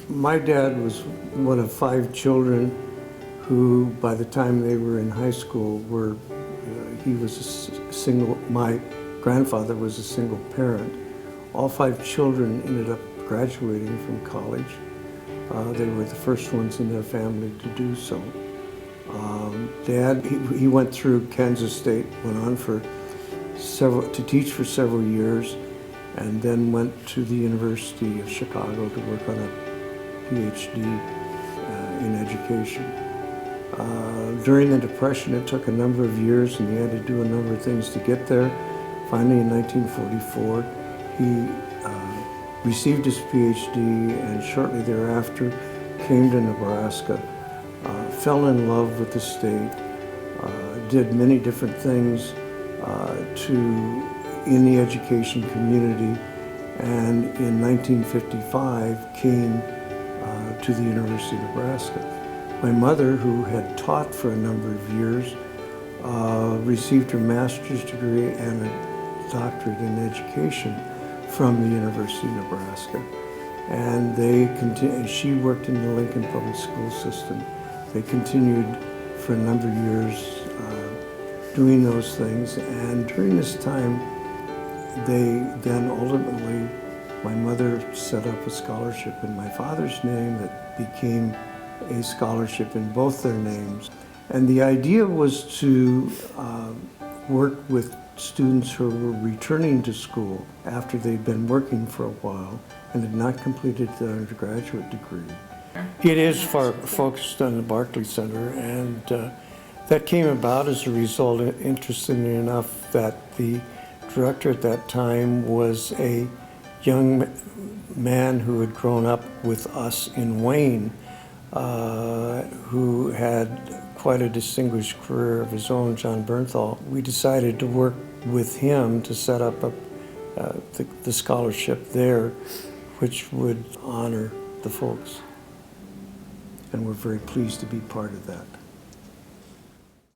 My dad was one of 5 children who, by the time they were in high school, he was my grandfather was a single parent. All 5 children ended up graduating from college. They were the first ones in their family to do so. Dad, he went through Kansas State, went on to teach for several years, and then went to the University of Chicago to work on a PhD in education. During the Depression, it took a number of years, and he had to do a number of things to get there. Finally, in 1944, he received his PhD, and shortly thereafter came to Nebraska, fell in love with the state, did many different things in the education community, and in 1955 came to the University of Nebraska. My mother, who had taught for a number of years, received her master's degree and a doctorate in education from the University of Nebraska. And she worked in the Lincoln Public School system. They continued for a number of years doing those things. And during this time, ultimately, my mother set up a scholarship in my father's name that became a scholarship in both their names. And the idea was to work with students who were returning to school after they'd been working for a while and had not completed their undergraduate degree. It is focused on the Barclay Center, and that came about as a result, interestingly enough, that the director at that time was a young man who had grown up with us in Wayne, who had quite a distinguished career of his own, John Bernthal. We decided to work with him to set up the scholarship there, which would honor the folks. And we're very pleased to be part of that.